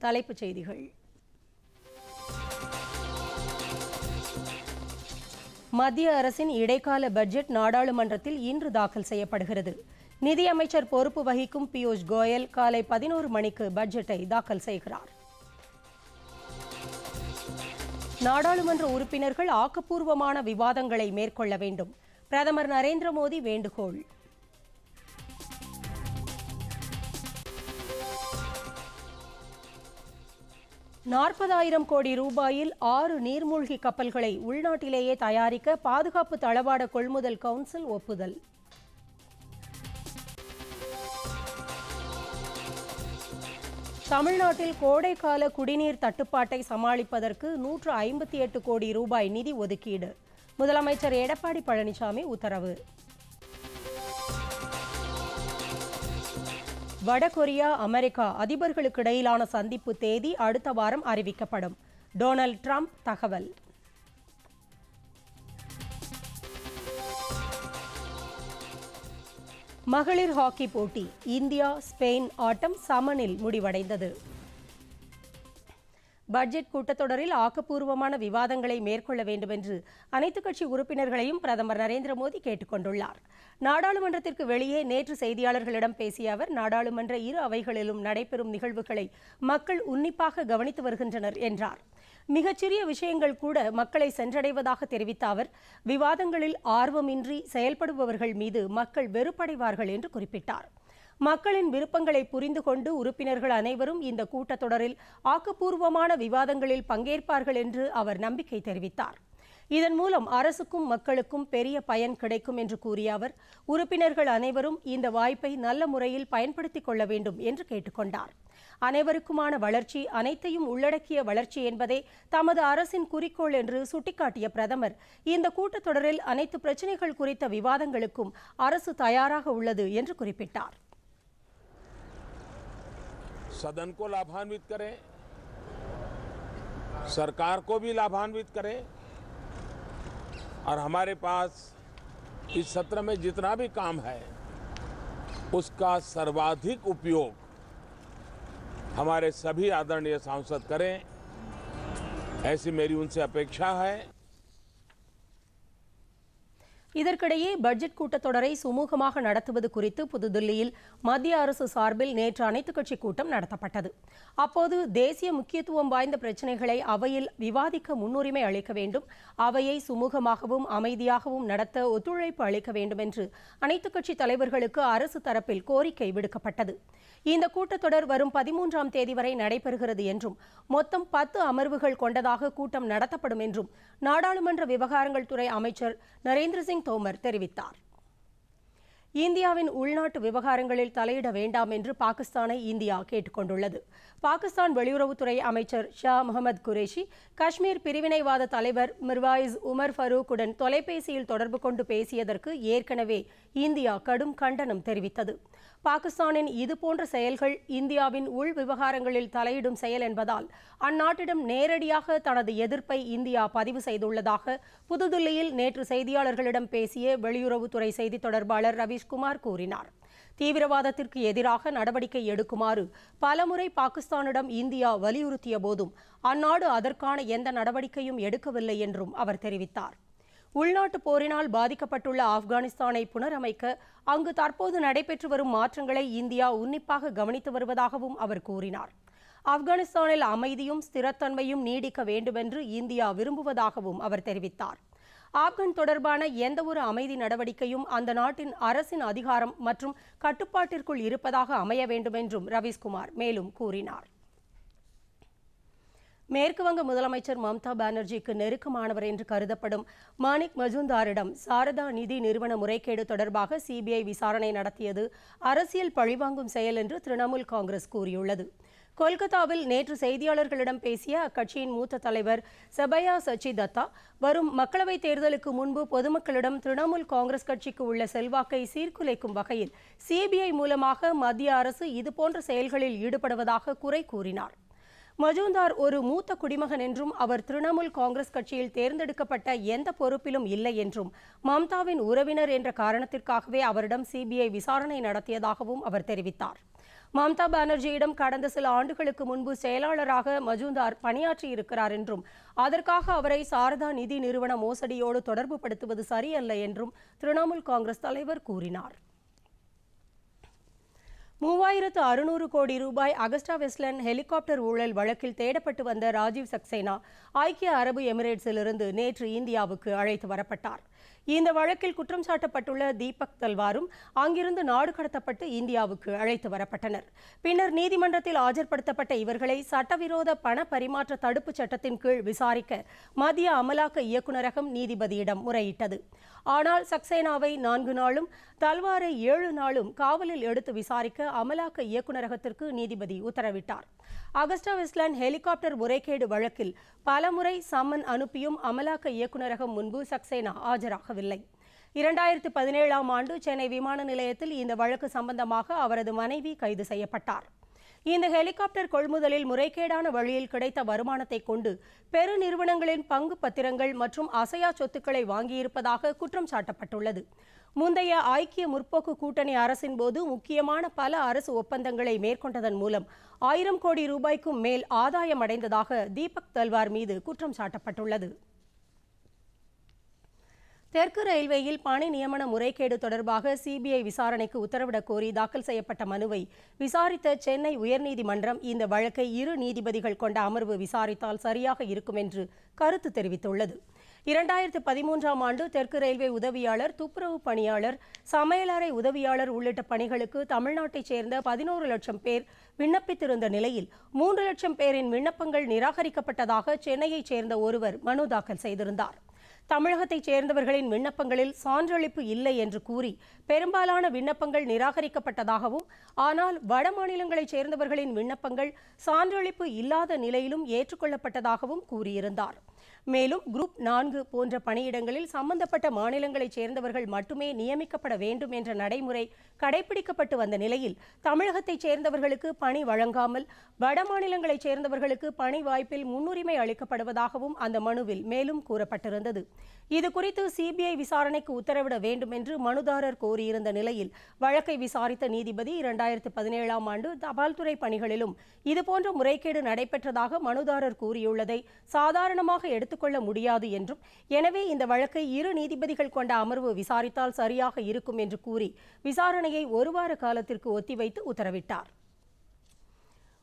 தலைப்புச் செய்திகள். மத்திய அரசின் இடைக்கால பட்ஜெட் நாடாளுமன்றத்தில் இன்று தாக்கல் செய்யப்படுகிறது. நிதியமைச்சர் பொறுப்பு வகிக்கும் பியூஷ் கோயல் காலை 11 மணிக்கு பட்ஜெட்டை தாக்கல் செய்கிறார். நாடாளுமன்ற உறுப்பினர்கள் ஆக்கப்பூர்வமான விவாதங்களை மேற்கொள்ள வேண்டும். பிரதமர் நரேந்திர மோடி வேண்டுகோள். $40,000 கோடி ரூபாயில் 6 நீர்மூழ்கி கப்பல்களை உள்நாட்டிலேயே தயாரிக்க பாதுகாப்பு தளவாட கொள்முதல் கவுன்சில் ஒப்புதல். தமிழ்நாட்டில் கோடைக்கால குடிநீர் தட்டுப்பாட்டை சமாளிப்பதற்கு 158 கோடி ரூபாய் நிதி ஒதுக்கீடு. முதலமைச்சர் எடப்பாடி பழனிசாமி உத்தரவு. வடகொரியா அமெரிக்கா அதிபர்களுக்கிடையிலான சந்திப்பு தேதி அடுத்த வாரம் அறிவிக்கப்படும். டொனால்ட் ட்ரம்ப் தகவல். மகளிர் ஹாக்கி போட்டி இந்தியா ஸ்பெயின் ஆட்டம் சமனில் முடிவடைந்தது. பட்ஜெட் கூட்டத்தொடரில் ஆக்கப்பூர்வமான விவாதங்களை மேற்கொள்ள வேண்டும் என்று அனைத்துக் கட்சி உறுப்பினர்களையும் பிரதமர் நரேந்திர மோடி கேட்டுக் கொண்டுள்ளார். நாடாளுமன்றத்திற்கு வெளியே நேற்று செய்தியாளர்களிடம் பேசிய அவர், நாடாளுமன்ற இரு அவைகளிலும் நடைபெறும் நிகழ்வுகளை மக்கள் உன்னிப்பாக கவனித்து வருகின்றனர் என்றார். மிகச்சிறிய விஷயங்கள் கூட மக்களை சென்றடைவதாக தெரிவித்த அவர், விவாதங்களில் ஆர்வமின்றி செயல்படுபவர்கள் மீது மக்கள் வெறுப்படைவார்கள் என்று குறிப்பிட்டார். மக்களின் விருப்பங்களை புரிந்து கொண்டு உறுப்பினர்கள் அனைவரும் இந்த கூட்டத்தொடரில் ஆக்கப்பூர்வமான விவாதங்களில் பங்கேற்பார்கள் என்று அவர் நம்பிக்கை தெரிவித்தார். இதன் மூலம் அரசுக்கும் மக்களுக்கும் பெரிய பயன் கிடைக்கும் என்று கூறிய அவர், உறுப்பினர்கள் அனைவரும் இந்த வாய்ப்பை நல்ல முறையில் பயன்படுத்திக் கொள்ள வேண்டும் என்று கேட்டுக்கொண்டார். அனைவருக்குமான வளர்ச்சி, அனைத்தையும் உள்ளடக்கிய வளர்ச்சி என்பதே தமது அரசின் குறிக்கோள் என்று சுட்டிக்காட்டிய பிரதமர், இந்த கூட்டத்தொடரில் அனைத்து பிரச்சினைகள் குறித்த விவாதங்களுக்கும் அரசு தயாராக உள்ளது என்று குறிப்பிட்டார். सदन को लाभान्वित करें, सरकार को भी लाभान्वित करें और हमारे पास इस सत्र में जितना भी काम है उसका सर्वाधिक उपयोग हमारे सभी आदरणीय सांसद करें, ऐसी मेरी उनसे अपेक्षा है. இதற்கிடையே பட்ஜெட் கூட்டத்தொடரை சுமூகமாக நடத்துவது குறித்து புதுதில்லியில் மத்திய அரசு சார்பில் நேற்று அனைத்துக் கட்சி கூட்டம் நடத்தப்பட்டது. அப்போது தேசிய முக்கியத்துவம் வாய்ந்த பிரச்சினைகளை அவையில் விவாதிக்க முன்னுரிமை அளிக்க வேண்டும், அவையை சுமூகமாகவும் அமைதியாகவும் நடத்த ஒத்துழைப்பு அளிக்க வேண்டும் என்று அனைத்துக் கட்சி தலைவர்களுக்கு அரசு தரப்பில் கோரிக்கை விடுக்கப்பட்டது. இந்த கூட்டத்தொடர் வரும் 13ஆம் தேதி வரை நடைபெறுகிறது என்றும் மொத்தம் 10 அமர்வுகள் கொண்டதாக கூட்டம் நடத்தப்படும் என்றும் நாடாளுமன்ற விவகாரங்கள் துறை அமைச்சர் நரேந்திர சிங் தோமர் தெரிவித்தார். இந்தியாவின் உள்நாட்டு விவகாரங்களில் தலையிட வேண்டாம் என்று பாகிஸ்தானை இந்தியா கேட்டுக் கொண்டுள்ளது. பாகிஸ்தான் வெளியுறவுத்துறை அமைச்சர் ஷா முகமது குரேஷி காஷ்மீர் பிரிவினைவாத தலைவர் மிர்வாயிஸ் உமர் ஃபரூக்குடன் தொலைபேசியில் தொடர்பு கொண்டு பேசியதற்கு ஏற்கனவே இந்தியா கடும் கண்டனம் தெரிவித்தது. பாகிஸ்தானின் இதுபோன்ற செயல்கள் இந்தியாவின் உள் விவகாரங்களில் தலையிடும் செயல் என்பதால் அந்நாட்டிடம் நேரடியாக தனது எதிர்ப்பை இந்தியா பதிவு செய்துள்ளதாக புதுதில்லியில் நேற்று செய்தியாளர்களிடம் பேசிய வெளியுறவுத்துறை செய்தி தொடர்பாளர் ரவீஷ்குமார் கூறினார். தீவிரவாதத்திற்கு எதிராக நடவடிக்கை எடுக்குமாறு பலமுறை பாகிஸ்தானிடம் இந்தியா வலியுறுத்திய போதும் அந்நாடு அதற்கான எந்த நடவடிக்கையும் எடுக்கவில்லை என்றும் அவர் தெரிவித்தார். உள்நாட்டு போரினால் பாதிக்கப்பட்டுள்ள ஆப்கானிஸ்தானை புனரமைக்க அங்கு தற்போது நடைபெற்று வரும் மாற்றங்களை இந்தியா உன்னிப்பாக கவனித்து வருவதாகவும் அவர் கூறினார். ஆப்கானிஸ்தானில் அமைதியும் ஸ்திரத்தன்மையும் நீடிக்க வேண்டுமென்று இந்தியா விரும்புவதாகவும் அவர் தெரிவித்தார். ஆப்கான் தொடர்பான எந்தவொரு அமைதி நடவடிக்கையும் அந்த நாட்டின் அரசின் அதிகாரம் மற்றும் கட்டுப்பாட்டிற்குள் இருப்பதாக அமைய வேண்டும் என்றும் ரவீஷ்குமார் மேலும் கூறினார். மேற்குவங்க முதலமைச்சர் மம்தா பானர்ஜிக்கு நெருக்கமானவர் என்று கருதப்படும் மாணிக் மஜூம்தாரிடம் சாரதா நிதி நிறுவன முறைகேடு தொடர்பாக சிபிஐ விசாரணை நடத்தியது அரசியல் பழிவாங்கும் செயல் என்று திரிணாமுல் காங்கிரஸ் கூறியுள்ளது. கொல்கத்தாவில் நேற்று செய்தியாளர்களிடம் பேசிய அக்கட்சியின் மூத்த தலைவர் சபயா சச்சி தத்தா, வரும் மக்களவைத் தேர்தலுக்கு முன்பு பொதுமக்களிடம் திரிணாமுல் காங்கிரஸ் கட்சிக்கு உள்ள செல்வாக்கை சீர்குலைக்கும் வகையில் சிபிஐ மூலமாக மத்திய அரசு இதுபோன்ற செயல்களில் ஈடுபடுவதாக குறை கூறினார். மஜூம்தார் ஒரு மூத்த குடிமகன் என்றும் அவர் திரிணாமுல் காங்கிரஸ் கட்சியில் தேர்ந்தெடுக்கப்பட்ட எந்த பொறுப்பிலும் இல்லை என்றும் மம்தாவின் உறவினர் என்ற காரணத்திற்காகவே அவரிடம் சிபிஐ விசாரணை நடத்தியதாகவும் அவர் தெரிவித்தார். மம்தா பானர்ஜியிடம் கடந்த சில ஆண்டுகளுக்கு முன்பு செயலாளராக மஜூம்தார் பணியாற்றியிருக்கிறார் என்றும் அதற்காக அவரை சாரதா நிதி நிறுவன மோசடியோடு தொடர்பு படுத்துவது சரியல்ல என்றும் திரிணாமுல் காங்கிரஸ் தலைவர் கூறினார். 3600 கோடி ரூபாய் அகஸ்டா வெஸ்ட்லேண்ட் ஹெலிகாப்டர் ஊழல் வழக்கில் தேடப்பட்டு வந்த ராஜீவ் சக்சேனா ஐக்கிய அரபு எமிரேட்ஸிலிருந்து நேற்று இந்தியாவுக்கு அழைத்து வரப்பட்டார். இந்த வழக்கில் குற்றம் சாட்டப்பட்டுள்ள தீபக் தல்வாரும் அங்கிருந்து நாடு கடத்தப்பட்டு இந்தியாவுக்கு அழைத்து வரப்பட்டனர். பின்னர் நீதிமன்றத்தில் ஆஜர்படுத்தப்பட்ட இவர்களை சட்டவிரோத பண பரிமாற்ற தடுப்புச் சட்டத்தின் கீழ் விசாரிக்க மத்திய அமலாக்க இயக்குநரகம் நீதிபதியிடம் முறையிட்டது. ஆனால் சக்சேனாவை 4 நாளும் தல்வாரை 7 நாளும் காவலில் எடுத்து விசாரிக்க அமலாக்க இயக்குநரகத்திற்கு நீதிபதி உத்தரவிட்டார். அகஸ்டா வெஸ்ட்லேண்ட் ஹெலிகாப்டர் முறைகேடு வழக்கில் பலமுறை சம்மன் அனுப்பியும் அமலாக்க இயக்குநரகம் முன்பு சக்சேனா ஆஜராகவில்லை. 2017ஆம் ஆண்டு சென்னை விமான நிலையத்தில் இந்த வழக்கு சம்பந்தமாக அவரது மனைவி கைது செய்யப்பட்டார். இந்த ஹெலிகாப்டர் கொள்முதலில் முறைகேடான வழியில் கிடைத்த வருமானத்தை கொண்டு பெருநிறுவனங்களின் பங்கு பத்திரங்கள் மற்றும் அசையா சொத்துக்களை வாங்கியிருப்பதாக குற்றம் சாட்டப்பட்டுள்ளது. முந்தைய ஐக்கிய முற்போக்கு கூட்டணி அரசின் போது முக்கியமான பல அரசு ஒப்பந்தங்களை மேற்கொண்டதன் மூலம் 1000 கோடி ரூபாய்க்கும் மேல் ஆதாயம் அடைந்ததாக தீபக் தல்வார் மீது குற்றம் சாட்டப்பட்டுள்ளது. தெற்கு ரயில்வேயில் பணி நியமன முறைகேடு தொடர்பாக சிபிஐ விசாரணைக்கு உத்தரவிடக் கோரி தாக்கல் செய்யப்பட்ட மனுவை விசாரித்த சென்னை உயர்நீதிமன்றம் இந்த வழக்கை 2 நீதிபதிகள் கொண்ட அமர்வு விசாரித்தால் சரியாக இருக்கும் என்று கருத்து தெரிவித்துள்ளது. 2013ஆம் ஆண்டு தெற்கு ரயில்வே உதவியாளர், துப்புரவு பணியாளர், சமையலறை உதவியாளர் உள்ளிட்ட பணிகளுக்கு தமிழ்நாட்டைச் சேர்ந்த 11 லட்சம் பேர் விண்ணப்பித்திருந்த நிலையில் 3 லட்சம் பேரின் விண்ணப்பங்கள் நிராகரிக்கப்பட்டதாக சென்னையைச் சேர்ந்த ஒருவர் மனு தாக்கல் செய்திருந்தார். தமிழகத்தைச் சேர்ந்தவர்களின் விண்ணப்பங்களில் சான்றளிப்பு இல்லை என்று கூறி பெரும்பாலான விண்ணப்பங்கள் நிராகரிக்கப்பட்டதாகவும், ஆனால் வட மாநிலங்களைச் சேர்ந்தவர்களின் விண்ணப்பங்கள் சான்றளிப்பு இல்லாத நிலையிலும் ஏற்றுக்கொள்ளப்பட்டதாகவும் கூறியிருந்தார். மேலும் குரூப் 4 போன்ற பணியிடங்களில் சம்பந்தப்பட்ட மாநிலங்களைச் சேர்ந்தவர்கள் மட்டுமே நியமிக்கப்பட வேண்டும் என்ற நடைமுறை கடைபிடிக்கப்பட்டு வந்த நிலையில் தமிழகத்தைச் சேர்ந்தவர்களுக்கு பணி வழங்காமல் வட மாநிலங்களைச் சேர்ந்தவர்களுக்கு பணி வாய்ப்பில் முன்னுரிமை அளிக்கப்படுவதாகவும் அந்த மனுவில் மேலும் கூறப்பட்டிருந்தது. இதுகுறித்து சிபிஐ விசாரணைக்கு உத்தரவிட வேண்டும் என்று மனுதாரர் கோரியிருந்த நிலையில் வழக்கை விசாரித்த நீதிபதி 2017ஆம் ஆண்டு தபால்துறை பணிகளிலும் இதுபோன்ற முறைகேடு நடைபெற்றதாக மனுதாரர் கூறியுள்ளதை சாதாரணமாக எடுத்துக்கொள்ள முடியாது என்றும், எனவே இந்த வழக்கை 2 நீதிபதிகள் கொண்ட அமர்வு விசாரித்தால் சரியாக இருக்கும் என்று கூறி விசாரணையை 1 வார காலத்திற்கு ஒத்திவைத்து உத்தரவிட்டார்.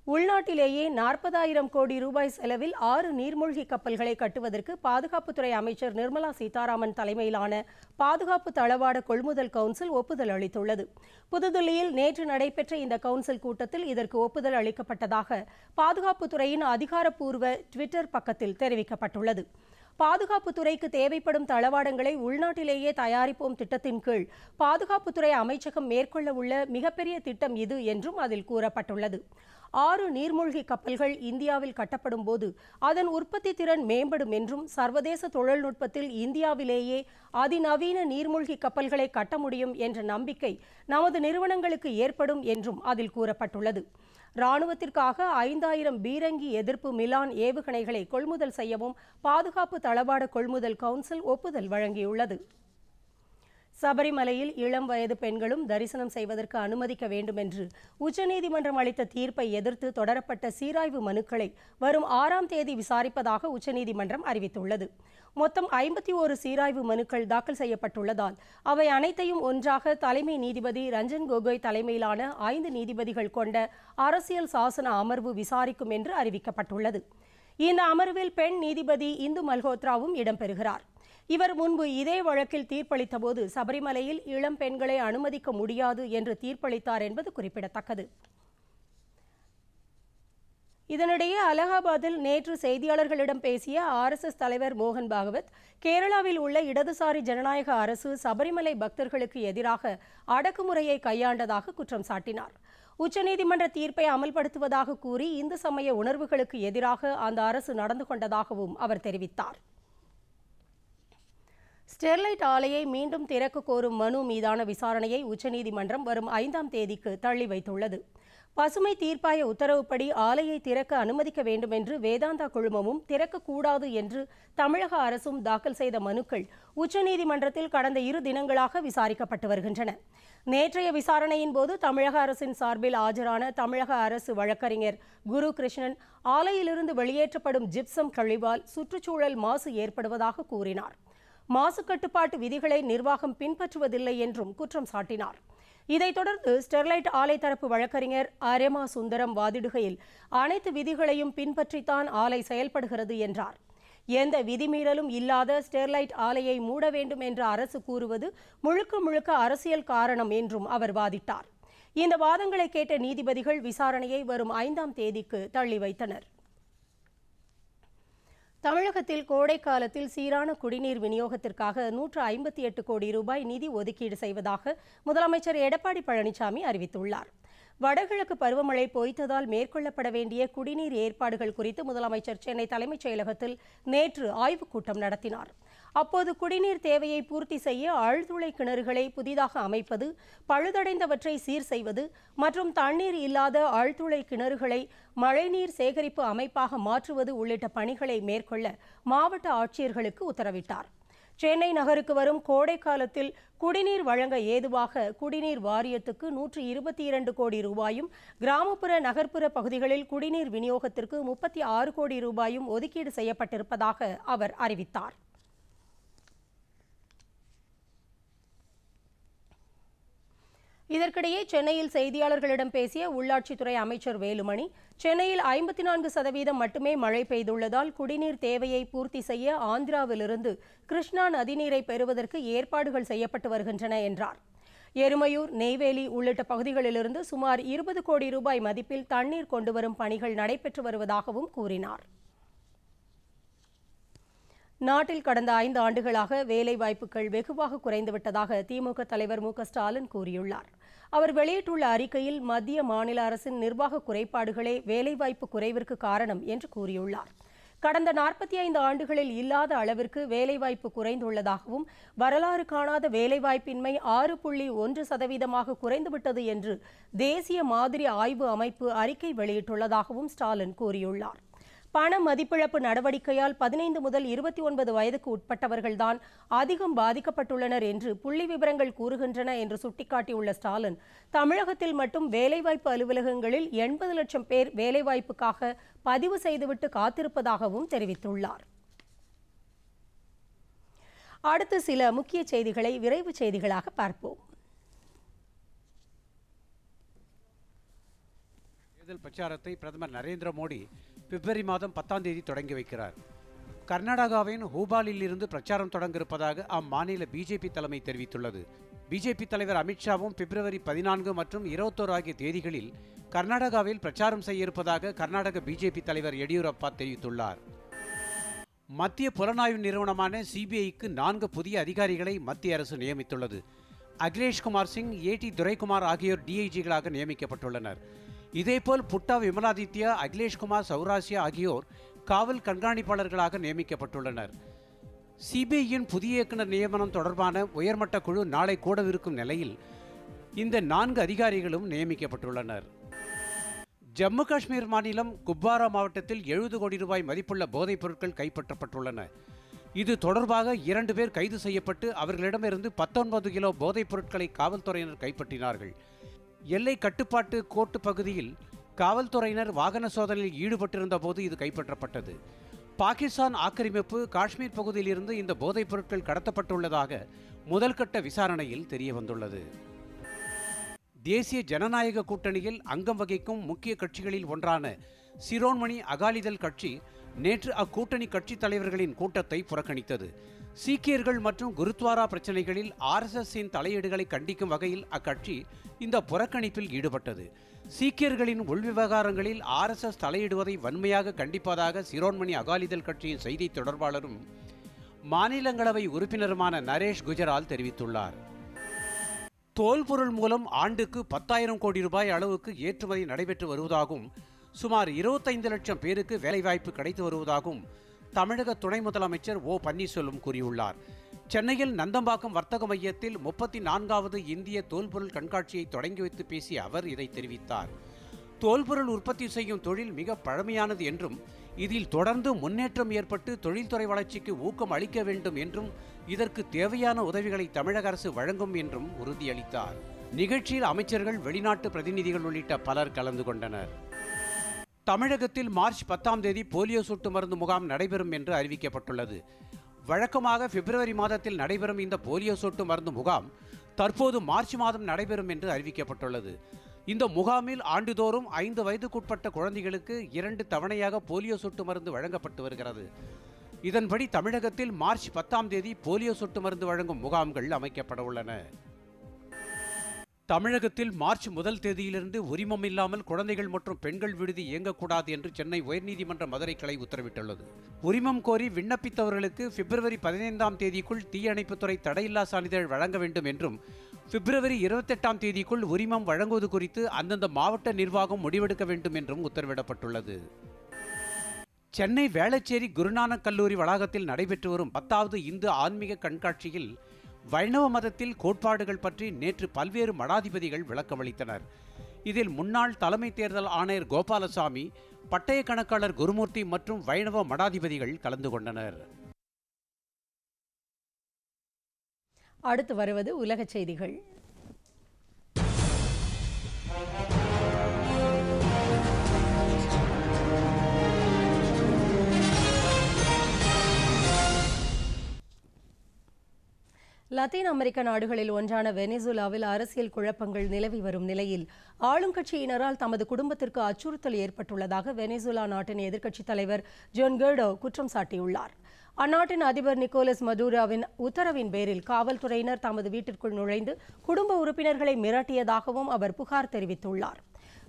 உள்நாட்டிலேயே 40,000 கோடி ரூபாய் செலவில் 6 நீர்மூழ்கி கப்பல்களை கட்டுவதற்கு பாதுகாப்புத்துறை அமைச்சர் நிர்மலா சீதாராமன் தலைமையிலான பாதுகாப்பு தளவாட கொள்முதல் கவுன்சில் ஒப்புதல் அளித்துள்ளது. புதுதில்லியில் நேற்று நடைபெற்ற இந்த கவுன்சில் கூட்டத்தில் இதற்கு ஒப்புதல் அளிக்கப்பட்டதாக பாதுகாப்புத்துறையின் அதிகாரப்பூர்வ ட்விட்டர் பக்கத்தில் தெரிவிக்கப்பட்டுள்ளது. பாதுகாப்புத்துறைக்கு தேவைப்படும் தளவாடங்களை உள்நாட்டிலேயே தயாரிப்போம் திட்டத்தின் கீழ் பாதுகாப்புத்துறை அமைச்சகம் மேற்கொள்ள உள்ள மிகப்பெரிய திட்டம் இது என்றும் அதில் கூறப்பட்டுள்ளது. 6 நீர்மூழ்கி கப்பல்கள் இந்தியாவில் கட்டப்படும் போது அதன் உற்பத்தி திறன் மேம்படும் என்றும், சர்வதேச தொழில்நுட்பத்தில் இந்தியாவிலேயே அதிநவீன நீர்மூழ்கி கப்பல்களை கட்ட முடியும் என்ற நம்பிக்கை நமது நிறுவனங்களுக்கு ஏற்படும் என்றும் அதில் கூறப்பட்டுள்ளது. இராணுவத்திற்காக 5000 பீரங்கி எதிர்ப்பு மிலான் ஏவுகணைகளை கொள்முதல் செய்யவும் பாதுகாப்பு தளவாட கொள்முதல் கவுன்சில் ஒப்புதல் வழங்கியுள்ளது. சபரிமலையில் இளம் வயது பெண்களும் தரிசனம் செய்வதற்கு அனுமதிக்க வேண்டும் என்று உச்சநீதிமன்றம் அளித்த தீர்ப்பை எதிர்த்து தொடரப்பட்ட சீராய்வு மனுக்களை வரும் 6ஆம் தேதி விசாரிப்பதாக உச்சநீதிமன்றம் அறிவித்துள்ளது. மொத்தம் 51 சீராய்வு மனுக்கள் தாக்கல் செய்யப்பட்டுள்ளதால் அவை அனைத்தையும் ஒன்றாக தலைமை நீதிபதி ரஞ்சன் கோகோய் தலைமையிலான 5 நீதிபதிகள் கொண்ட அரசியல் சாசன அமர்வு விசாரிக்கும் என்று அறிவிக்கப்பட்டுள்ளது. இந்த அமர்வில் பெண் நீதிபதி இந்து மல்ஹோத்ராவும் இடம்பெறுகிறார். இவர் முன்பு இதே வழக்கில் தீர்ப்பளித்தபோது சபரிமலையில் இளம் பெண்களை அனுமதிக்க முடியாது என்று தீர்ப்பளித்தார் என்பது குறிப்பிடத்தக்கது. இதனிடையே அலகாபாத்தில் நேற்று செய்தியாளர்களிடம் பேசிய RSS தலைவர் மோகன் பாகவத், கேரளாவில் உள்ள இடதுசாரி ஜனநாயக அரசு சபரிமலை பக்தர்களுக்கு எதிராக அடக்குமுறையை கையாண்டதாக குற்றம் சாட்டினார். உச்சநீதிமன்ற தீர்ப்பை அமல்படுத்துவதாக கூறி இந்து சமய உணர்வுகளுக்கு எதிராக அந்த அரசு நடந்து கொண்டதாகவும் அவர் தெரிவித்தார். ஸ்டெர்லைட் ஆலையை மீண்டும் திறக்க கோரும் மனு மீதான விசாரணையை உச்சநீதிமன்றம் வரும் 5ஆம் தேதிக்கு தள்ளி வைத்துள்ளது. பசுமை தீர்ப்பாய உத்தரவுப்படி ஆலையை திறக்க அனுமதிக்க வேண்டும் என்று வேதாந்தா குழுமமும் திறக்கக்கூடாது என்று தமிழக அரசும் தாக்கல் செய்த மனுக்கள் உச்சநீதிமன்றத்தில் கடந்த 2 தினங்களாக விசாரிக்கப்பட்டு வருகின்றன. நேற்றைய விசாரணையின் போது தமிழக அரசின் சார்பில் ஆஜரான தமிழக அரசு வழக்கறிஞர் குரு கிருஷ்ணன் ஆலையிலிருந்து வெளியேற்றப்படும் ஜிப்சம் கழிவால் சுற்றுச்சூழல் மாசு ஏற்படுவதாக கூறினார். மாசு கட்டுப்பாட்டு விதிகளை நிர்வாகம் பின்பற்றுவதில்லை என்றும் குற்றம் சாட்டினார். இதைத் தொடர்ந்து ஸ்டெர்லைட் ஆலை தரப்பு வழக்கறிஞர் ஆர்யமா சுந்தரம் வாதிடுகையில் அனைத்து விதிகளையும் பின்பற்றித்தான் ஆலை செயல்படுகிறது என்றார். எந்த விதிமீறலும் இல்லாத ஸ்டெர்லைட் ஆலையை மூட வேண்டும் என்ற அரசு கூறுவது முழுக்க முழுக்க அரசியல் காரணம் என்றும் அவர் வாதிட்டார். இந்த வாதங்களை கேட்ட நீதிபதிகள் விசாரணையை வரும் 5ஆம் தேதிக்கு தள்ளி வைத்தனர். தமிழகத்தில் கோடை காலத்தில் சீரான குடிநீர் விநியோகத்திற்காக 158 கோடி ரூபாய் நிதி ஒதுக்கீடு செய்வதாக முதலமைச்சர் எடப்பாடி பழனிசாமி அறிவித்துள்ளார். வடகிழக்கு பருவமழை பொய்த்ததால் மேற்கொள்ளப்பட வேண்டிய குடிநீர் ஏற்பாடுகள் குறித்து முதலமைச்சர் சென்னை தலைமைச் செயலகத்தில் நேற்று ஆய்வுக் கூட்டம் நடத்தினார். அப்போது குடிநீர் தேவையை பூர்த்தி செய்ய ஆழ்துளை கிணறுகளை புதிதாக அமைப்பது, பழுதடைந்தவற்றை சீர் செய்வது மற்றும் தண்ணீர் இல்லாத ஆழ்துளை கிணறுகளை மழைநீர் சேகரிப்பு அமைப்பாக மாற்றுவது உள்ளிட்ட பணிகளை மேற்கொள்ள மாவட்ட ஆட்சியர்களுக்கு உத்தரவிட்டார். சென்னை நகருக்கு வரும் கோடை காலத்தில் குடிநீர் வழங்க ஏதுவாக குடிநீர் வாரியத்துக்கு 122 கோடி ரூபாயும், கிராமப்புற நகர்ப்புற பகுதிகளில் குடிநீர் விநியோகத்திற்கு 36 கோடி ரூபாயும் ஒதுக்கீடு செய்யப்பட்டிருப்பதாக அவர் அறிவித்தார். இதற்கிடையே சென்னையில் செய்தியாளர்களிடம் பேசிய உள்ளாட்சித்துறை அமைச்சர் வேலுமணி, சென்னையில் 54% மட்டுமே மழை பெய்துள்ளதால் குடிநீர் தேவையை பூர்த்தி செய்ய ஆந்திராவிலிருந்து கிருஷ்ணா நதிநீரை பெறுவதற்கு ஏற்பாடுகள் செய்யப்பட்டு வருகின்றன என்றார். எருமையூர், நெய்வேலி உள்ளிட்ட பகுதிகளிலிருந்து சுமார் 20 கோடி ரூபாய் மதிப்பில் தண்ணீர் கொண்டுவரும் பணிகள் நடைபெற்று வருவதாகவும் கூறினார். நாட்டில் கடந்த 5 ஆண்டுகளாக வேலைவாய்ப்புகள் வெகுவாக குறைந்துவிட்டதாக திமுக தலைவர் மு.க.ஸ்டாலின் கூறியுள்ளார். அவர் வெளியிட்டுள்ள அறிக்கையில் மத்திய மாநில அரசின் நிர்வாக குறைபாடுகளே வேலைவாய்ப்பு குறைவிற்கு காரணம் என்று கூறியுள்ளார். கடந்த 45 ஆண்டுகளில் இல்லாத அளவிற்கு வேலைவாய்ப்பு குறைந்துள்ளதாகவும், வரலாறு காணாத வேலைவாய்ப்பின்மை 6.1% குறைந்துவிட்டது என்று தேசிய மாதிரி ஆய்வு அமைப்பு அறிக்கை வெளியிட்டுள்ளதாகவும் ஸ்டாலின் கூறியுள்ளார். பண மதிப்பிழப்பு நடவடிக்கையால் 15 முதல் 29 வயதுக்கு உட்பட்டவர்கள்தான் அதிகம் பாதிக்கப்பட்டுள்ளனர் என்று புள்ளி விவரங்கள் கூறுகின்றன என்று சுட்டிக்காட்டியுள்ள ஸ்டாலின், தமிழகத்தில் மட்டும் வேலைவாய்ப்பு அலுவலகங்களில் 80 லட்சம் பேர் வேலைவாய்ப்புக்காக பதிவு செய்துவிட்டு காத்திருப்பதாகவும் தெரிவித்துள்ளார். அடுத்து சில முக்கிய செய்திகளை விரைவு செய்திகளாக பார்ப்போம். தேர்தல் பிரச்சாரத்தை பிரதமர் நரேந்திர மோடி பிப்ரவரி மாதம் 10ஆம் தேதி தொடங்கி வைக்கிறார். கர்நாடகாவின் ஹூபாலில் இருந்து பிரச்சாரம் தொடங்க இருப்பதாக அம்மாநில பிஜேபி தலைமை தெரிவித்துள்ளது. பிஜேபி தலைவர் அமித்ஷாவும் பிப்ரவரி 14 மற்றும் 21 ஆகிய தேதிகளில் கர்நாடகாவில் பிரச்சாரம் செய்ய இருப்பதாக கர்நாடக பிஜேபி தலைவர் எடியூரப்பா தெரிவித்துள்ளார். மத்திய புலனாய்வு நிறுவனமான சிபிஐக்கு 4 புதிய அதிகாரிகளை மத்திய அரசு நியமித்துள்ளது. அகிலேஷ் குமார் சிங், ஏடி துரைக்குமார் ஆகியோர் டிஐஜிகளாக நியமிக்கப்பட்டுள்ளனர். இதேபோல் புட்டா விமலாதித்யா, அகிலேஷ்குமார் சௌராசியா ஆகியோர் காவல் கண்காணிப்பாளர்களாக நியமிக்கப்பட்டுள்ளனர். சிபிஐயின் புதிய இயக்குநர் நியமனம் தொடர்பான உயர்மட்ட குழு நாளை கூடவிருக்கும் நிலையில் இந்த 4 அதிகாரிகளும் நியமிக்கப்பட்டுள்ளனர். ஜம்மு காஷ்மீர் மாநிலம் குப்வாரா மாவட்டத்தில் 70 கோடி ரூபாய் மதிப்புள்ள போதைப் பொருட்கள் கைப்பற்றப்பட்டுள்ளன. இது தொடர்பாக 2 பேர் கைது செய்யப்பட்டு அவர்களிடமிருந்து 19 கிலோ போதைப் பொருட்களை காவல்துறையினர் கைப்பற்றினார்கள். எல்லை கட்டுப்பாட்டு கோட்டு பகுதியில் காவல்துறையினர் வாகன சோதனையில் ஈடுபட்டிருந்த போது இது கைப்பற்றப்பட்டது. பாகிஸ்தான் ஆக்கிரமிப்பு காஷ்மீர் பகுதியில் இருந்து இந்த போதைப் பொருட்கள் கடத்தப்பட்டுள்ளதாக முதல்கட்ட விசாரணையில் தெரியவந்துள்ளது. தேசிய ஜனநாயக கூட்டணியில் அங்கம் வகிக்கும் முக்கிய கட்சிகளில் ஒன்றான சிரோன்மணி அகாலிதள் கட்சி நேற்று அக்கூட்டணி கட்சித் தலைவர்களின் கூட்டத்தை புறக்கணித்தது. சீக்கியர்கள் மற்றும் குருத்வாரா பிரச்சனைகளில் RSSின் தலையீடுகளை கண்டிக்கும் வகையில் அக்கட்சி இந்த புறக்கணிப்பில் ஈடுபட்டது. சீக்கியர்களின் உள்விவகாரங்களில் RSS தலையிடுவதை வன்மையாக கண்டிப்பதாக சிரோன்மணி அகாலிதள் கட்சியின் செய்தி தொடர்பாளரும் மாநிலங்களவை உறுப்பினருமான நரேஷ் குஜரால் தெரிவித்துள்ளார். தோல்பொருள் மூலம் ஆண்டுக்கு 10,000 கோடி ரூபாய் அளவுக்கு ஏற்றுமதி நடைபெற்று வருவதாகவும், சுமார் 25 லட்சம் பேருக்கு வேலைவாய்ப்பு கிடைத்து வருவதாகவும் தமிழக துணை முதலமைச்சர் ஓ பன்னீர்செல்வம் கூறியுள்ளார். சென்னையில் நந்தம்பாக்கம் வர்த்தக மையத்தில் 34வது இந்திய தோல்பொருள் கண்காட்சியை தொடங்கி வைத்து பேசிய அவர் இதை தெரிவித்தார். தோல்பொருள் உற்பத்தி செய்யும் தொழில் மிக பழமையானது என்றும் இதில் தொடர்ந்து முன்னேற்றம் ஏற்பட்டு தொழில்துறை வளர்ச்சிக்கு ஊக்கம் அளிக்க வேண்டும் என்றும் இதற்கு தேவையான உதவிகளை தமிழக அரசு வழங்கும் என்றும் உறுதியளித்தார். நிகழ்ச்சியில் அமைச்சர்கள், வெளிநாட்டு பிரதிநிதிகள் உள்ளிட்ட பலர் கலந்து கொண்டனர். தமிழகத்தில் மார்ச் 10ஆம் தேதி போலியோ சொட்டு மருந்து முகாம் நடைபெறும் என்று அறிவிக்கப்பட்டுள்ளது. வழக்கமாக பிப்ரவரி மாதத்தில் நடைபெறும் இந்த போலியோ சொட்டு மருந்து முகாம் தற்போது மார்ச் மாதம் நடைபெறும் என்று அறிவிக்கப்பட்டுள்ளது. இந்த முகாமில் ஆண்டுதோறும் 5 வயதுக்குட்பட்ட குழந்தைகளுக்கு 2 தவணையாக போலியோ சொட்டு மருந்து வழங்கப்பட்டு வருகிறது. இதன்படி தமிழகத்தில் மார்ச் 10ஆம் தேதி போலியோ சொட்டு மருந்து வழங்கும் முகாம்கள் அமைக்கப்பட உள்ளன. தமிழகத்தில் மார்ச் 1 தேதியிலிருந்து உரிமம் இல்லாமல் குழந்தைகள் மற்றும் பெண்கள் விடுதி இயங்கக்கூடாது என்று சென்னை உயர்நீதிமன்ற மதுரை கிளை உத்தரவிட்டுள்ளது. உரிமம் கோரி விண்ணப்பித்தவர்களுக்கு பிப்ரவரி 15ஆம் தேதிக்குள் தீயணைப்புத்துறை தடையில்லா சான்றிதழ் வழங்க வேண்டும் என்றும், பிப்ரவரி 28ஆம் தேதிக்குள் உரிமம் வழங்குவது குறித்து அந்தந்த மாவட்ட நிர்வாகம் முடிவெடுக்க வேண்டும் என்றும் உத்தரவிடப்பட்டுள்ளது. சென்னை வேளச்சேரி குருநானக் கல்லூரி வளாகத்தில் நடைபெற்று வரும் 10வது இந்து ஆன்மீக கண்காட்சியில் வைணவ மதத்தில் கோட்பாடுகள் பற்றி நேற்று பல்வேறு மடாதிபதிகள் விளக்கமளித்தனர். இதில் முன்னாள் தலைமை தேர்தல் ஆணையர் கோபாலசாமி, பட்டய கணக்காளர் குருமூர்த்தி மற்றும் வைணவ மடாதிபதிகள் கலந்து கொண்டனர். அடுத்து வருவது உலக செய்திகள். லத்தீன் அமெரிக்க நாடுகளில் ஒன்றான வெனிசுலாவில் அரசியல் குழப்பங்கள் நிலவி வரும் நிலையில் ஆளும் கட்சியினரால் தமது குடும்பத்திற்கு அச்சுறுத்தல் ஏற்பட்டுள்ளதாக வெனிசுலா நாட்டின் எதிர்க்கட்சித் தலைவர் ஜோன் கெய்டோ குற்றம் சாட்டியுள்ளார். அந்நாட்டின் அதிபர் நிக்கோலஸ் மதுரோவின் உத்தரவின் பேரில் காவல்துறையினர் தமது வீட்டிற்குள் நுழைந்து குடும்ப உறுப்பினர்களை மிரட்டியதாகவும் அவர் புகார் தெரிவித்துள்ளார்.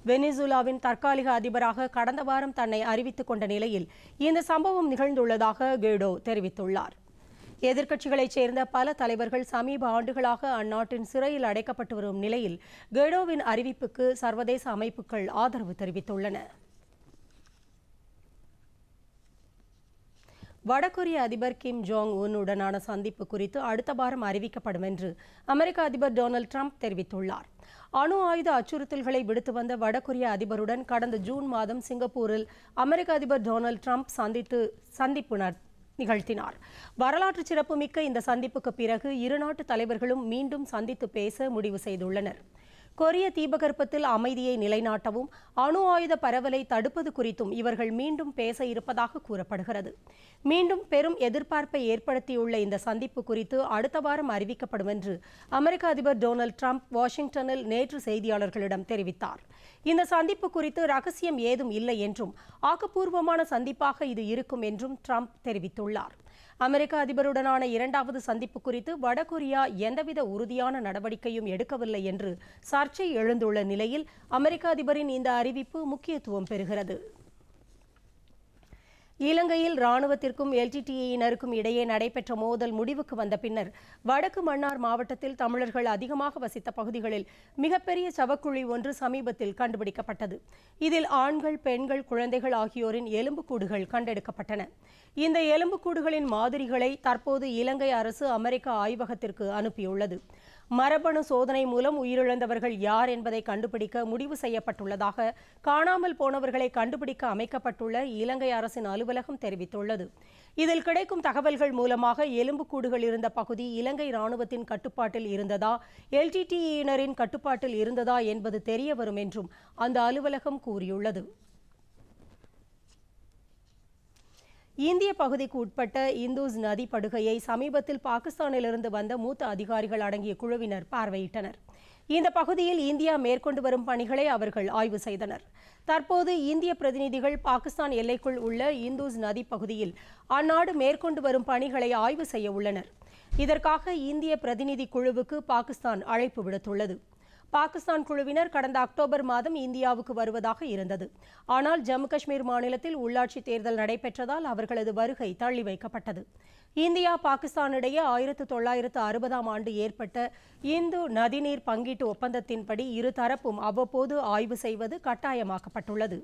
வெனிசுலாவின் தற்காலிக அதிபராக கடந்த வாரம் தன்னை அறிவித்துக் கொண்ட நிலையில் இந்த சம்பவம் நிகழ்ந்துள்ளதாக கெய்டோ தெரிவித்துள்ளார். எதிர்க்கட்சிகளைச் சேர்ந்த பல தலைவர்கள் சமீப ஆண்டுகளாக அந்நாட்டின் சிறையில் அடைக்கப்பட்டு வரும் நிலையில் கெய்டோவின் அறிவிப்புக்கு சர்வதேச அமைப்புகள் ஆதரவு தெரிவித்துள்ளன. வடகொரிய அதிபர் கிம் ஜோங் உன் உடனான சந்திப்பு குறித்து அடுத்த வாரம் அறிவிக்கப்படும் என்று அமெரிக்க அதிபர் டொனால்டு ட்ரம்ப் தெரிவித்துள்ளார். அணு ஆயுத அச்சுறுத்தல்களை விடுத்து வந்த வடகொரிய அதிபருடன் கடந்த ஜூன் மாதம் சிங்கப்பூரில் அமெரிக்க அதிபர் டொனால்டு ட்ரம்ப் சந்திப்பு நிகழ்த்தினார். வரலாற்று சிறப்புமிக்க இந்த சந்திப்புக்கு பிறகு இரு நாட்டு தலைவர்களும் மீண்டும் சந்தித்து பேச முடிவு செய்துள்ளனர். கொரிய தீபகற்பத்தில் அமைதியை நிலைநாட்டவும் அணு ஆயுத பரவலை தடுப்பது குறித்தும் இவர்கள் மீண்டும் பேச இருப்பதாக கூறப்படுகிறது. மீண்டும் பெரும் எதிர்பார்ப்பை ஏற்படுத்தியுள்ள இந்த சந்திப்பு குறித்து அடுத்த வாரம் அறிவிக்கப்படும் என்று அமெரிக்க அதிபர் டொனால்டு ட்ரம்ப் வாஷிங்டனில் நேற்று செய்தியாளர்களிடம் தெரிவித்தார். இந்த சந்திப்பு குறித்து ரகசியம் ஏதும் இல்லை என்றும் ஆக்கப்பூர்வமான சந்திப்பாக இது இருக்கும் என்றும் ட்ரம்ப் தெரிவித்துள்ளார். அமெரிக்க அதிபருடனான இரண்டாவது சந்திப்பு குறித்து வடகொரியா எந்தவித உறுதியான நடவடிக்கையும் எடுக்கவில்லை என்று சர்ச்சை எழுந்துள்ள நிலையில் அமெரிக்க அதிபரின் இந்த அறிவிப்பு முக்கியத்துவம் பெறுகிறது. இலங்கையில் இராணுவத்திற்கும் எல்டிடிஇயினருக்கும் இடையே நடைபெற்ற மோதல் முடிவுக்கு வந்த பின்னர் வடக்கு மன்னார் மாவட்டத்தில் தமிழர்கள் அதிகமாக வசித்த பகுதிகளில் மிகப்பெரிய சவக்குழி ஒன்று சமீபத்தில் கண்டுபிடிக்கப்பட்டது. இதில் ஆண்கள், பெண்கள், குழந்தைகள் ஆகியோரின் எலும்புக்கூடுகள் கண்டெடுக்கப்பட்டன. இந்த எலும்புக்கூடுகளின் மாதிரிகளை தற்போது இலங்கை அரசு அமெரிக்க ஆய்வகத்திற்கு அனுப்பியுள்ளது. மரபணு சோதனை மூலம் உயிரிழந்தவர்கள் யார் என்பதை கண்டுபிடிக்க முடிவு செய்யப்பட்டுள்ளதாக காணாமல் போனவர்களை கண்டுபிடிக்க அமைக்கப்பட்டுள்ள இலங்கை அரசின் அலுவலகம் தெரிவித்துள்ளது. இதில் கிடைக்கும் தகவல்கள் மூலமாக எலும்புக்கூடுகள் இருந்த பகுதி இலங்கை இராணுவத்தின் கட்டுப்பாட்டில் இருந்ததா, எல்டிடிஇயினரின் கட்டுப்பாட்டில் இருந்ததா என்பது தெரிய வரும் என்றும் அந்த அலுவலகம் கூறியுள்ளது. இந்திய பகுதிக்கு உட்பட்ட இந்தூஸ் நதி படுகையை சமீபத்தில் பாகிஸ்தானிலிருந்து வந்த மூத்த அதிகாரிகள் அடங்கிய குழுவினர் பார்வையிட்டனர். இந்த பகுதியில் இந்தியா மேற்கொண்டு வரும் பணிகளை அவர்கள் ஆய்வு செய்தனர். தற்போது இந்திய பிரதிநிதிகள் பாகிஸ்தான் எல்லைக்குள் உள்ள இந்தூஸ் நதி பகுதியில் அந்நாடு மேற்கொண்டு வரும் பணிகளை ஆய்வு செய்ய உள்ளனர். இதற்காக இந்திய பிரதிநிதி குழுவுக்கு பாகிஸ்தான் அழைப்பு விடுத்துள்ளது. பாகிஸ்தான் குழுவினர் கடந்த அக்டோபர் மாதம் இந்தியாவுக்கு வருவதாக இருந்தது. ஆனால் ஜம்மு காஷ்மீர் மாநிலத்தில் உள்ளாட்சி தேர்தல் நடைபெற்றதால் அவர்களது வருகை தள்ளி வைக்கப்பட்டது. இந்தியா பாகிஸ்தானிடையே 1960ஆம் ஆண்டு ஏற்பட்ட இந்து நதிநீர் பங்கீட்டு ஒப்பந்தத்தின்படி இருதரப்பும் அவ்வப்போது ஆய்வு செய்வது கட்டாயமாக்கப்பட்டுள்ளது.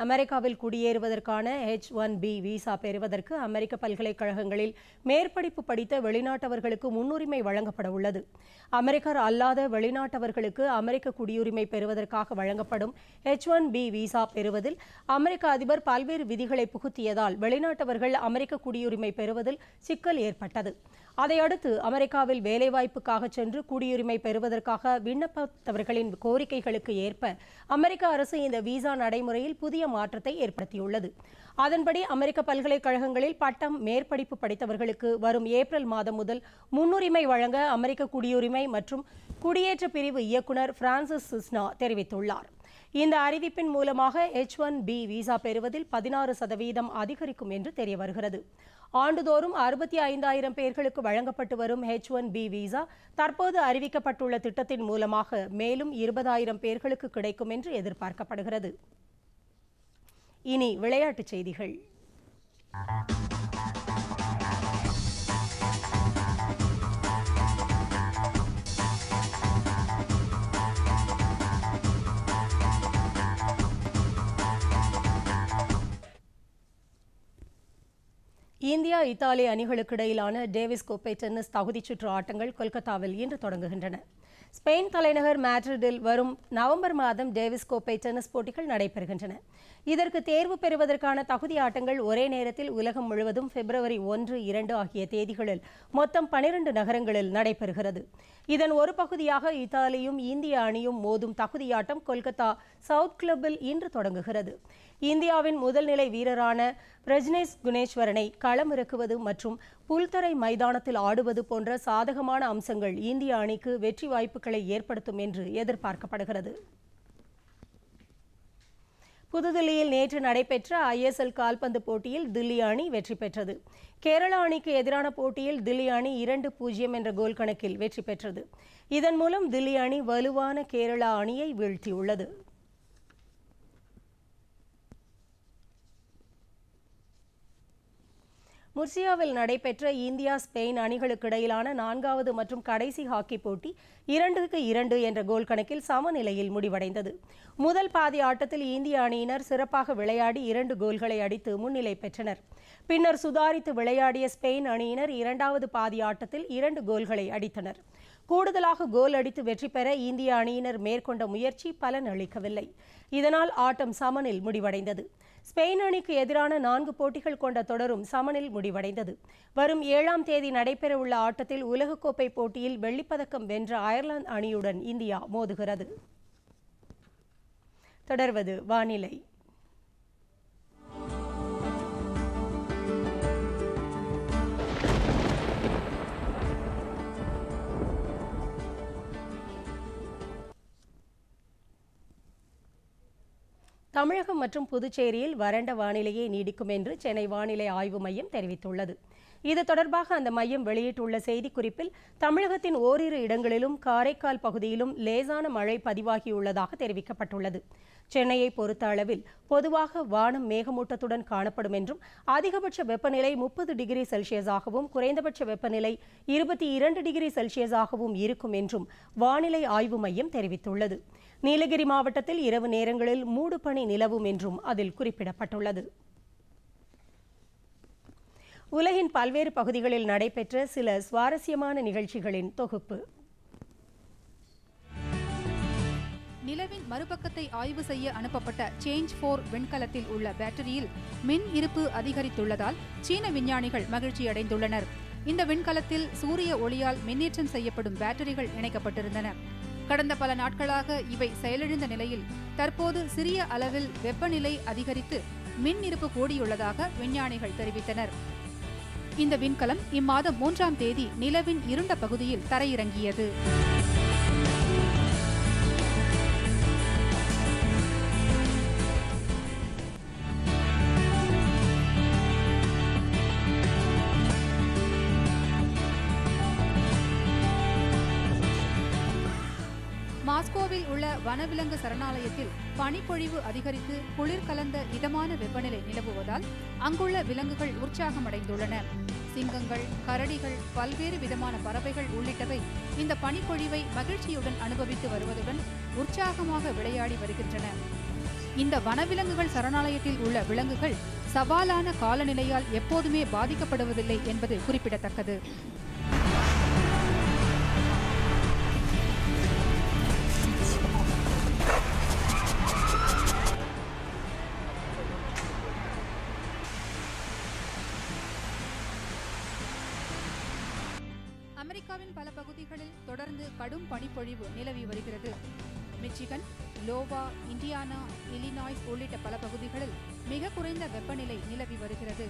அமெரிக்காவில் குடியேறுவதற்கான H-1B விசா பெறுவதற்கு அமெரிக்க பல்கலைக்கழகங்களில் மேற்படிப்பு படித்த வெளிநாட்டவர்களுக்கு முன்னுரிமை வழங்கப்பட உள்ளது. அமெரிக்கர் அல்லாத வெளிநாட்டவர்களுக்கு அமெரிக்க குடியுரிமை பெறுவதற்காக வழங்கப்படும் H-1B விசா பெறுவதில் அமெரிக்க அதிபர் பல்வேறு விதிகளை புகுத்தியதால் வெளிநாட்டவர்கள் அமெரிக்க குடியுரிமை பெறுவதில் சிக்கல் ஏற்பட்டது. அதையடுத்து அமெரிக்காவில் வேலைவாய்ப்புக்காக சென்று குடியுரிமை பெறுவதற்காக விண்ணப்பித்தவர்களின் கோரிக்கைகளுக்கு ஏற்ப அமெரிக்க அரசு இந்த விசா நடைமுறையில் புதிய மாற்றத்தை ஏற்படுத்தியுள்ளது. அதன்படி அமெரிக்க பல்கலைக்கழகங்களில் பட்டம் மேற்படிப்பு படித்தவர்களுக்கு வரும் ஏப்ரல் மாதம் முதல் முன்னுரிமை வழங்க அமெரிக்க குடியுரிமை மற்றும் குடியேற்ற பிரிவு இயக்குநர் பிரான்சிஸ் சிஸ்னா தெரிவித்துள்ளார். இந்த அறிவிப்பின் மூலமாக H-1B விசா பெறுவதில் 16% அதிகரிக்கும் என்று தெரிய வருகிறது. ஆண்டுதோறும் 65,000 பேர்களுக்கு வழங்கப்பட்டு வரும் H-1B விசா தற்போது அறிவிக்கப்பட்டுள்ள திட்டத்தின் மூலமாக மேலும் 20,000 பேர்களுக்கு கிடைக்கும் என்று எதிர்பார்க்கப்படுகிறது. இனி விளையாட்டுச் செய்திகள். இந்தியா இத்தாலி அணிகளுக்கு இடையிலான டேவிஸ் கோப்பை டென்னிஸ் தகுதிச் சுற்று ஆட்டங்கள் கொல்கத்தாவில் இன்று தொடங்குகின்றன. ஸ்பெயின் தலைநகர் மேட்ரிடில் வரும் நவம்பர் மாதம் டேவிஸ் கோப்பை டென்னிஸ் போட்டிகள் நடைபெறுகின்றன. இதற்கு தேர்வு பெறுவதற்கான தகுதி ஆட்டங்கள் ஒரே நேரத்தில் உலகம் முழுவதும் பிப்ரவரி 1, 2 ஆகிய தேதிகளில் மொத்தம் 12 நகரங்களில் நடைபெறுகிறது. இதன் ஒரு பகுதியாக இத்தாலியும் இந்திய அணியும் மோதும் தகுதியாட்டம் கொல்கத்தா சவுத் கிளப்பில் இன்று தொடங்குகிறது. இந்தியாவின் முதல் நிலை வீரரான பிரஜ்னேஷ் குணேஸ்வரனை களமிறக்குவது மற்றும் புல்தரை மைதானத்தில் ஆடுவது போன்ற சாதகமான அம்சங்கள் இந்திய அணிக்கு வெற்றி வாய்ப்புகளை ஏற்படுத்தும் என்று எதிர்பார்க்கப்படுகிறது. புதுதில்லியில் நேற்று நடைபெற்ற ISL கால்பந்து போட்டியில் தில்லி அணி வெற்றி பெற்றது. கேரளா அணிக்கு எதிரான போட்டியில் தில்லி அணி 2-0 என்ற கோல் கணக்கில் வெற்றி பெற்றது. இதன் மூலம் தில்லி அணி வலுவான கேரளா அணியை வீழ்த்தியுள்ளது. முர்சியாவில் நடைபெற்ற இந்தியா ஸ்பெயின் அணிகளுக்கு இடையிலான 4வது மற்றும் கடைசி ஹாக்கி போட்டி 2-2 என்ற கோல் கணக்கில் சமநிலையில் முடிவடைந்தது. முதல் பாதி ஆட்டத்தில் இந்திய அணியினர் சிறப்பாக விளையாடி 2 கோல்களை அடித்து முன்னிலை பெற்றனர். பின்னர் சுதாரித்து விளையாடிய ஸ்பெயின் அணியினர் 2வது பாதி ஆட்டத்தில் 2 கோல்களை அடித்தனர். கூடுதலாக கோல் அடித்து வெற்றி பெற இந்திய அணியினர் மேற்கொண்ட முயற்சி பலனளிக்கவில்லை. இதனால் ஆட்டம் சமனில் முடிவடைந்தது. ஸ்பெயின் அணிக்கு எதிரான 4 போட்டிகள் கொண்ட தொடரும் சமனில் முடிவடைந்தது. வரும் 7ஆம் தேதி நடைபெறவுள்ள ஆட்டத்தில் உலகக்கோப்பை போட்டியில் வெள்ளிப்பதக்கம் வென்ற அயர்லாந்து அணியுடன் இந்தியா மோதுகிறது. தொடர்வது வானிலை. தமிழகம் மற்றும் புதுச்சேரியில் வறண்ட வானிலையே நீடிக்கும் என்று சென்னை வானிலை ஆய்வு மையம் தெரிவித்துள்ளது. இது தொடர்பாக அந்த மையம் வெளியிட்டுள்ள செய்திக்குறிப்பில் தமிழகத்தின் ஓரிரு இடங்களிலும் காரைக்கால் பகுதியிலும் லேசான மழை பதிவாகியுள்ளதாக தெரிவிக்கப்பட்டுள்ளது. சென்னையை பொறுத்த அளவில் பொதுவாக வானம் மேகமூட்டத்துடன் காணப்படும் என்றும் அதிகபட்ச வெப்பநிலை 30 டிகிரி செல்சியஸாகவும் குறைந்தபட்ச வெப்பநிலை 22 டிகிரி செல்சியஸாகவும் இருக்கும் என்றும் வானிலை ஆய்வு மையம் தெரிவித்துள்ளது. நீலகிரி மாவட்டத்தில் இரவு நேரங்களில் மூடுபனி நிலவும் என்றும் அதில் குறிப்பிடப்பட்டுள்ளது. உலகின் பல்வேறு பகுதிகளில் நடைபெற்ற சில சுவாரஸ்யமான நிகழ்ச்சிகளின் தொகுப்பு. நிலவின் மறுபக்கத்தை ஆய்வு செய்ய அனுப்பப்பட்ட சேஞ்ச்-4 விண்கலத்தில் உள்ள பேட்டரியில் மின் இருப்பு அதிகரித்துள்ளதால் சீன விஞ்ஞானிகள் மகிழ்ச்சியடைந்துள்ளனர். இந்த விண்கலத்தில் சூரிய ஒளியால் மின்னேற்றம் செய்யப்படும் பேட்டரிகள் இணைக்கப்பட்டிருந்தன. கடந்த பல நாட்களாக இவை செயலிழந்த நிலையில் தற்போது சிறிய அளவில் வெப்பநிலை அதிகரித்து மின் இருப்பு கூடியுள்ளதாக விஞ்ஞானிகள் தெரிவித்தனர். இந்த விண்கலம் இம்மாதம் 3ஆம் தேதி நிலவின் இருண்ட பகுதியில் தரையிறங்கியது. மாஸ்கோவில் உள்ள வனவிலங்கு சரணாலயத்தில் பனிப்பொழிவு அதிகரித்து குளிர் கலந்த இதமான வெப்பநிலை நிலவுவதால் அங்குள்ள விலங்குகள் உற்சாகமடைந்துள்ளன. சிங்கங்கள், கரடிகள், பல்வேறு விதமான பறவைகள் உள்ளிட்டவை இந்த பனிப்பொழிவை மகிழ்ச்சியுடன் அனுபவித்து வருவதுடன் உற்சாகமாக விளையாடி வருகின்றன. இந்த வனவிலங்குகள் சரணாலயத்தில் உள்ள விலங்குகள் சவாலான காலநிலையால் எப்போதுமே பாதிக்கப்படுவதில்லை என்பது குறிப்பிடத்தக்கது. அமெரிக்காவின் பல பகுதிகளில் தொடர்ந்து கடும் பனிப்பொழிவு நிலவி வருகிறது. மிச்சிகன், லோவா, இண்டியானா, இல்லினாய்ஸ் உள்ளிட்ட பல பகுதிகளில் மிக குறைந்த வெப்பநிலை நிலவி வருகிறது.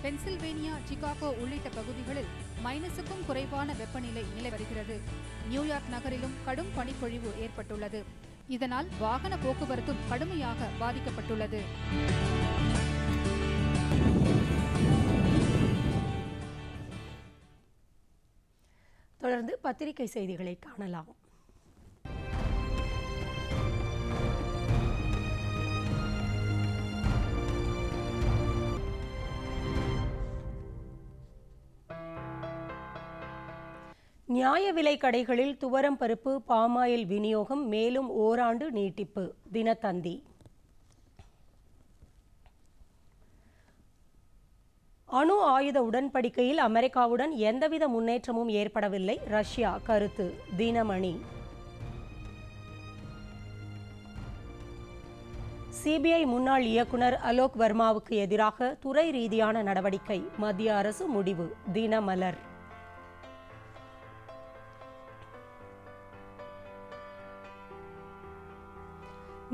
பென்சில்வேனியா, சிகாகோ உள்ளிட்ட பகுதிகளில் மைனஸுக்கும் குறைவான வெப்பநிலை நிலவி வருகிறது. நியூயார்க் நகரிலும் கடும் பனிப்பொழிவு ஏற்பட்டுள்ளது. இதனால் வாகன போக்குவரத்தும் கடுமையாக பாதிக்கப்பட்டுள்ளது. தொடர்ந்து பத்திரிகை செய்திகளை காணலாம். நியாய விலை கடைகளில் துவரம் பருப்பு, பாமாயில் விநியோகம் மேலும் ஓராண்டு நீட்டிப்பு. தினத்தந்தி. அணு ஆயுத உடன்படிக்கையில் அமெரிக்காவுடன் எந்தவித முன்னேற்றமும் ஏற்படவில்லை, ரஷ்யா கருத்து. தினமணி. சிபிஐ முன்னாள் இயக்குனர் அலோக் வர்மாவுக்கு எதிராக துறை ரீதியான நடவடிக்கை, மத்திய அரசு முடிவு. தினமலர்.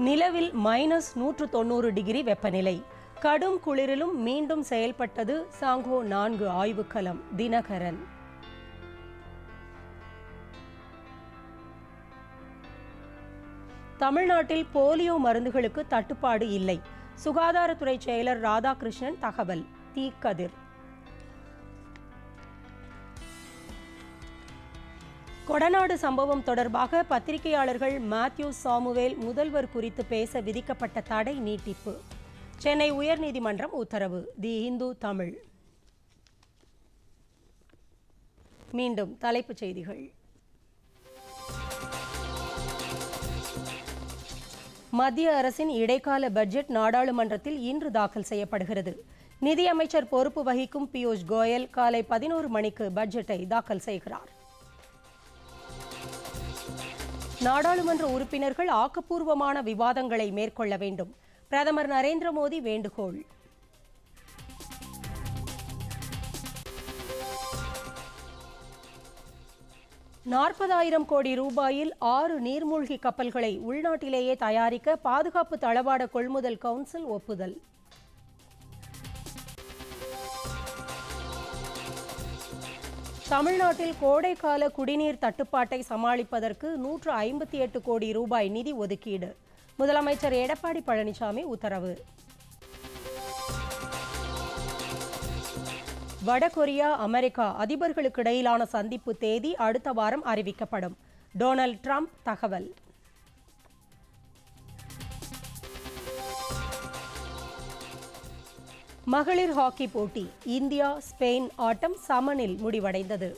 நிலவில் -190 டிகிரி வெப்பநிலை. கடும் குளிரிலும் மீண்டும் செயல்பட்டது சாங்கோ 4 ஆய்வுக்களம். தினகரன். தமிழ்நாட்டில் போலியோ மருந்துகளுக்கு தட்டுப்பாடு இல்லை, சுகாதாரத்துறை செயலர் ராதாகிருஷ்ணன் தகவல். தீக்கதிர். கொடநாடு சம்பவம் தொடர்பாக பத்திரிகையாளர்கள் மேத்யூ சாமுவேல் முதல்வர் குறித்து பேச விதிக்கப்பட்ட தடை நீட்டிப்பு. சென்னை உயர்நீதிமன்றம் உத்தரவு. தி இந்து தமிழ். மீண்டும் தலைப்புச் செய்திகள். மத்திய அரசின் இடைக்கால பட்ஜெட் நாடாளுமன்றத்தில் இன்று தாக்கல் செய்யப்படுகிறது. நிதியமைச்சர் பொறுப்பு வகிக்கும் பியூஷ் கோயல் காலை 11 மணிக்கு பட்ஜெட்டை தாக்கல் செய்கிறார். நாடாளுமன்ற உறுப்பினர்கள் ஆக்கப்பூர்வமான விவாதங்களை மேற்கொள்ள வேண்டும், பிரதமர் நரேந்திர மோடி வேண்டுகோள். $40,000 கோடி ரூபாயில் 6 நீர்மூழ்கி கப்பல்களை உள்நாட்டிலேயே தயாரிக்க பாதுகாப்பு தளவாட கொள்முதல் கவுன்சில் ஒப்புதல். தமிழ்நாட்டில் கோடைக்கால குடிநீர் தட்டுப்பாட்டை சமாளிப்பதற்கு 158 கோடி ரூபாய் நிதி ஒதுக்கீடு. முதலமைச்சர் எடப்பாடி பழனிசாமி உத்தரவு. வடகொரியா, அமெரிக்கா அதிபர்களுக்கிடையிலான சந்திப்பு தேதி அடுத்த வாரம் அறிவிக்கப்படும். டொனால்ட் ட்ரம்ப் தகவல். மகளிர் ஹாக்கி போட்டி. இந்தியா ஸ்பெயின் ஆட்டம் சமனில் முடிவடைந்தது.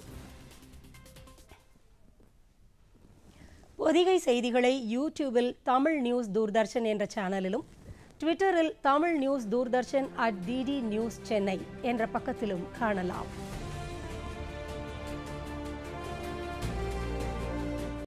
பொதிகை செய்திகளை யூடியூபில் தமிழ் நியூஸ் தூர்தர்ஷன் என்ற சேனலிலும், ட்விட்டரில் Tamil news Doordarshan @DD News Chennai என்ற பக்கத்திலும் காணலாம்.